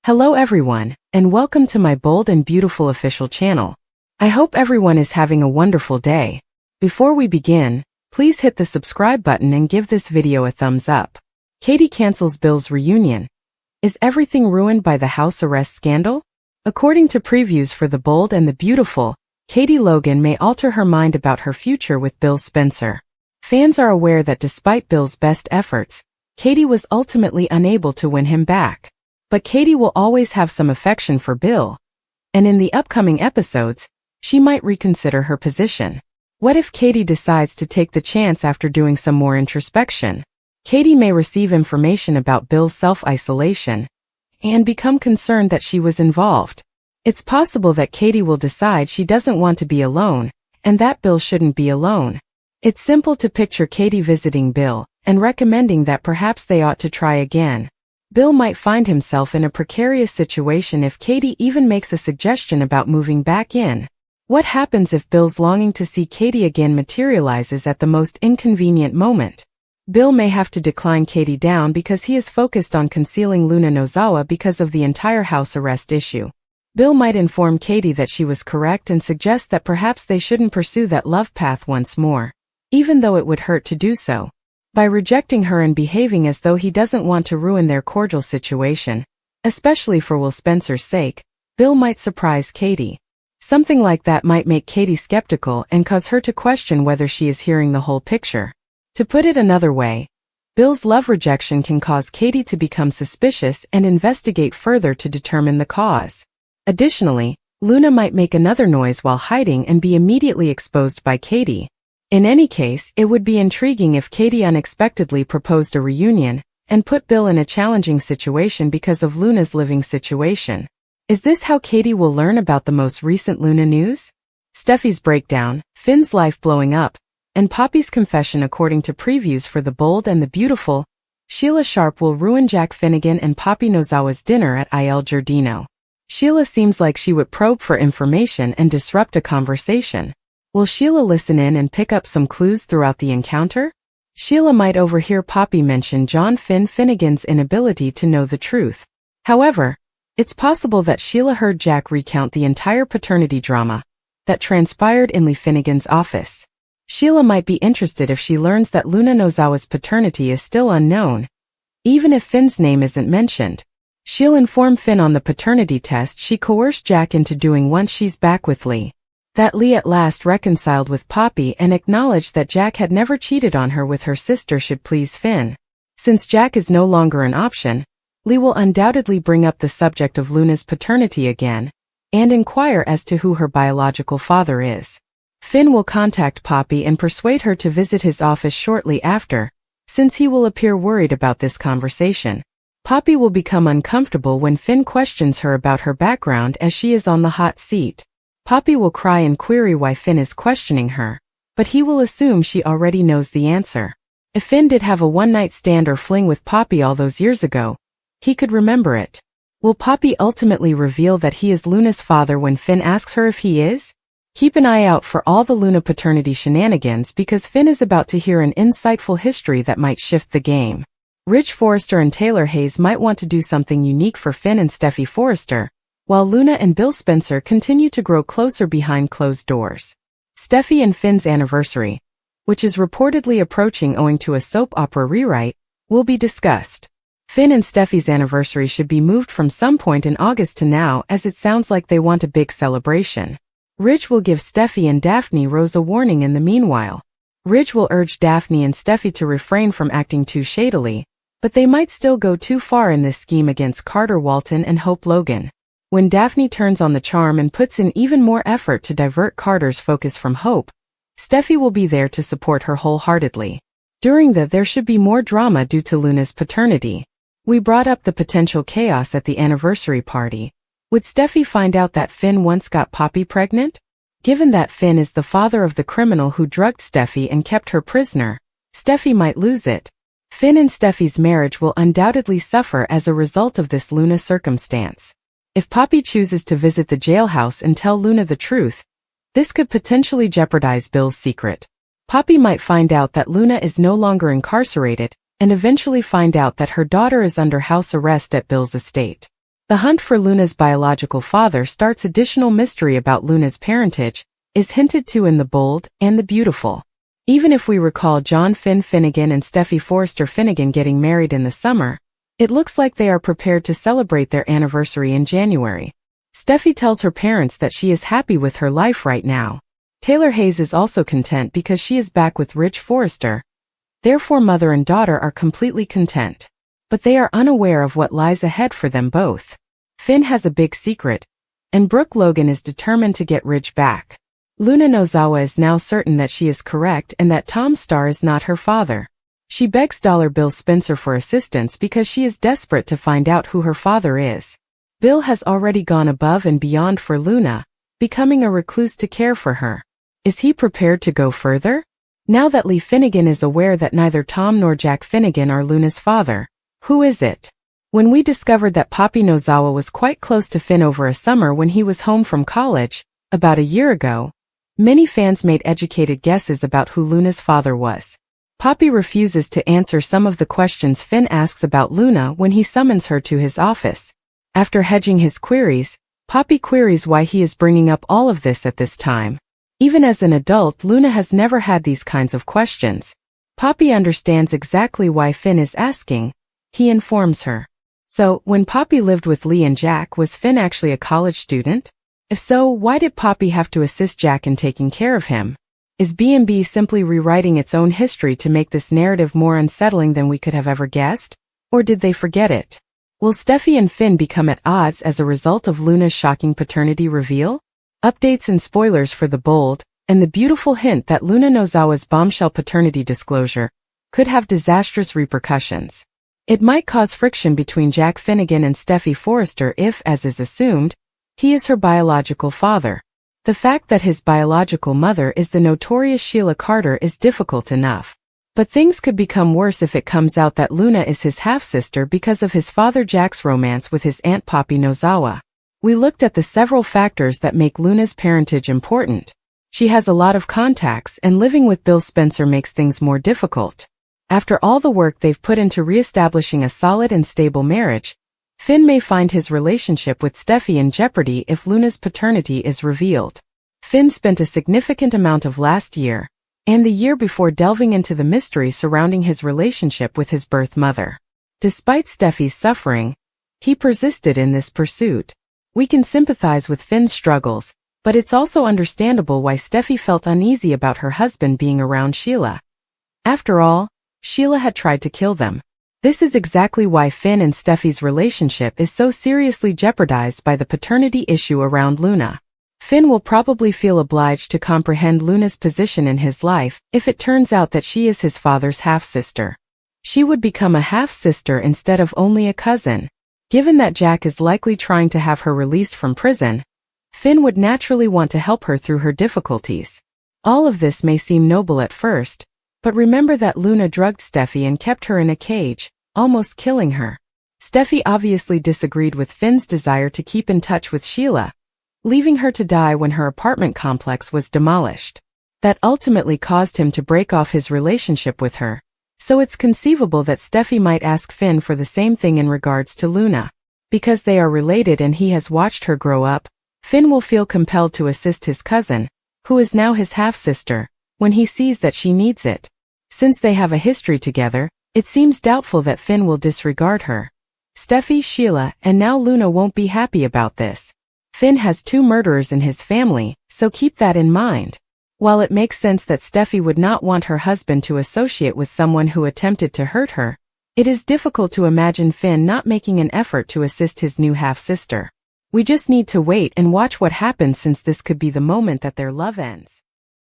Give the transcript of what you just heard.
Hello everyone, and welcome to my bold and beautiful official channel. I hope everyone is having a wonderful day. Before we begin, please hit the subscribe button and give this video a thumbs up. Katie cancels Bill's reunion. Is everything ruined by the house arrest scandal? According to previews for The Bold and the Beautiful, Katie Logan may alter her mind about her future with Bill Spencer. Fans are aware that despite Bill's best efforts, Katie was ultimately unable to win him back. But Katie will always have some affection for Bill. And in the upcoming episodes, she might reconsider her position. What if Katie decides to take the chance after doing some more introspection? Katie may receive information about Bill's self-isolation and become concerned that she was involved. It's possible that Katie will decide she doesn't want to be alone, and that Bill shouldn't be alone. It's simple to picture Katie visiting Bill and recommending that perhaps they ought to try again. Bill might find himself in a precarious situation if Katie even makes a suggestion about moving back in. What happens if Bill's longing to see Katie again materializes at the most inconvenient moment? Bill may have to decline Katie down because he is focused on concealing Luna Nozawa because of the entire house arrest issue. Bill might inform Katie that she was correct and suggest that perhaps they shouldn't pursue that love path once more, even though it would hurt to do so. By rejecting her and behaving as though he doesn't want to ruin their cordial situation, especially for Will Spencer's sake, Bill might surprise Katie. Something like that might make Katie skeptical and cause her to question whether she is hearing the whole picture. To put it another way, Bill's love rejection can cause Katie to become suspicious and investigate further to determine the cause. Additionally, Luna might make another noise while hiding and be immediately exposed by Katie. In any case, it would be intriguing if Katie unexpectedly proposed a reunion and put Bill in a challenging situation because of Luna's living situation. Is this how Katie will learn about the most recent Luna news? Steffi's breakdown, Finn's life blowing up, and Poppy's confession. According to previews for The Bold and the Beautiful, Sheila Sharp will ruin Jack Finnegan and Poppy Nozawa's dinner at Il Giardino. Sheila seems like she would probe for information and disrupt a conversation. Will Sheila listen in and pick up some clues throughout the encounter? Sheila might overhear Poppy mention John Finnegan's inability to know the truth. However, it's possible that Sheila heard Jack recount the entire paternity drama that transpired in Lee Finnegan's office. Sheila might be interested if she learns that Luna Nozawa's paternity is still unknown, even if Finn's name isn't mentioned. She'll inform Finn on the paternity test she coerced Jack into doing once she's back with Lee. That Lee at last reconciled with Poppy and acknowledged that Jack had never cheated on her with her sister should please Finn. Since Jack is no longer an option, Lee will undoubtedly bring up the subject of Luna's paternity again, and inquire as to who her biological father is. Finn will contact Poppy and persuade her to visit his office shortly after, since he will appear worried about this conversation. Poppy will become uncomfortable when Finn questions her about her background as she is on the hot seat. Poppy will cry and query why Finn is questioning her, but he will assume she already knows the answer. If Finn did have a one-night stand or fling with Poppy all those years ago, he could remember it. Will Poppy ultimately reveal that he is Luna's father when Finn asks her if he is? Keep an eye out for all the Luna paternity shenanigans because Finn is about to hear an insightful history that might shift the game. Rich Forrester and Taylor Hayes might want to do something unique for Finn and Steffi Forrester, while Luna and Bill Spencer continue to grow closer behind closed doors. Steffi and Finn's anniversary, which is reportedly approaching owing to a soap opera rewrite, will be discussed. Finn and Steffi's anniversary should be moved from some point in August to now as it sounds like they want a big celebration. Ridge will give Steffi and Daphne Rose a warning in the meanwhile. Ridge will urge Daphne and Steffi to refrain from acting too shadily, but they might still go too far in this scheme against Carter Walton and Hope Logan. When Daphne turns on the charm and puts in even more effort to divert Carter's focus from Hope, Steffi will be there to support her wholeheartedly. During there should be more drama due to Luna's paternity. We brought up the potential chaos at the anniversary party. Would Steffi find out that Finn once got Poppy pregnant? Given that Finn is the father of the criminal who drugged Steffi and kept her prisoner, Steffi might lose it. Finn and Steffi's marriage will undoubtedly suffer as a result of this Luna circumstance. If Poppy chooses to visit the jailhouse and tell Luna the truth, this could potentially jeopardize Bill's secret. Poppy might find out that Luna is no longer incarcerated, and eventually find out that her daughter is under house arrest at Bill's estate. The hunt for Luna's biological father starts. Additional mystery about Luna's parentage is hinted to in The Bold and the Beautiful. Even if we recall John Finn Finnegan and Steffi Forrester Finnegan getting married in the summer, it looks like they are prepared to celebrate their anniversary in January. Steffi tells her parents that she is happy with her life right now. Taylor Hayes is also content because she is back with Rich Forrester. Therefore, mother and daughter are completely content. But they are unaware of what lies ahead for them both. Finn has a big secret, and Brooke Logan is determined to get Ridge back. Luna Nozawa is now certain that she is correct and that Tom Starr is not her father. She begs Dollar Bill Spencer for assistance because she is desperate to find out who her father is. Bill has already gone above and beyond for Luna, becoming a recluse to care for her. Is he prepared to go further? Now that Lee Finnegan is aware that neither Tom nor Jack Finnegan are Luna's father, who is it? When we discovered that Poppy Nozawa was quite close to Finn over a summer when he was home from college, about a year ago, many fans made educated guesses about who Luna's father was. Poppy refuses to answer some of the questions Finn asks about Luna when he summons her to his office. After hedging his queries, Poppy queries why he is bringing up all of this at this time. Even as an adult, Luna has never had these kinds of questions. Poppy understands exactly why Finn is asking. He informs her. So, when Poppy lived with Lee and Jack, was Finn actually a college student? If so, why did Poppy have to assist Jack in taking care of him? Is B&B simply rewriting its own history to make this narrative more unsettling than we could have ever guessed? Or did they forget it? Will Steffi and Finn become at odds as a result of Luna's shocking paternity reveal? Updates and spoilers for The Bold and the Beautiful hint that Luna Nozawa's bombshell paternity disclosure could have disastrous repercussions. It might cause friction between Jack Finnegan and Steffi Forrester if, as is assumed, he is her biological father. The fact that his biological mother is the notorious Sheila Carter is difficult enough. But things could become worse if it comes out that Luna is his half-sister because of his father Jack's romance with his aunt Poppy Nozawa. We looked at the several factors that make Luna's parentage important. She has a lot of contacts, and living with Bill Spencer makes things more difficult. After all the work they've put into re-establishing a solid and stable marriage, Finn may find his relationship with Steffi in jeopardy if Luna's paternity is revealed. Finn spent a significant amount of last year and the year before delving into the mystery surrounding his relationship with his birth mother. Despite Steffi's suffering, he persisted in this pursuit. We can sympathize with Finn's struggles, but it's also understandable why Steffi felt uneasy about her husband being around Sheila. After all, Sheila had tried to kill them. This is exactly why Finn and Steffi's relationship is so seriously jeopardized by the paternity issue around Luna. Finn will probably feel obliged to comprehend Luna's position in his life if it turns out that she is his father's half-sister. She would become a half-sister instead of only a cousin. Given that Jack is likely trying to have her released from prison, Finn would naturally want to help her through her difficulties. All of this may seem noble at first, but remember that Luna drugged Steffi and kept her in a cage, almost killing her. Steffi obviously disagreed with Finn's desire to keep in touch with Sheila, leaving her to die when her apartment complex was demolished. That ultimately caused him to break off his relationship with her, so it's conceivable that Steffi might ask Finn for the same thing in regards to Luna. Because they are related and he has watched her grow up, Finn will feel compelled to assist his cousin, who is now his half-sister, when he sees that she needs it. Since they have a history together, it seems doubtful that Finn will disregard her. Steffi, Sheila, and now Luna won't be happy about this. Finn has 2 murderers in his family, so keep that in mind. While it makes sense that Steffi would not want her husband to associate with someone who attempted to hurt her, it is difficult to imagine Finn not making an effort to assist his new half-sister. We just need to wait and watch what happens, since this could be the moment that their love ends.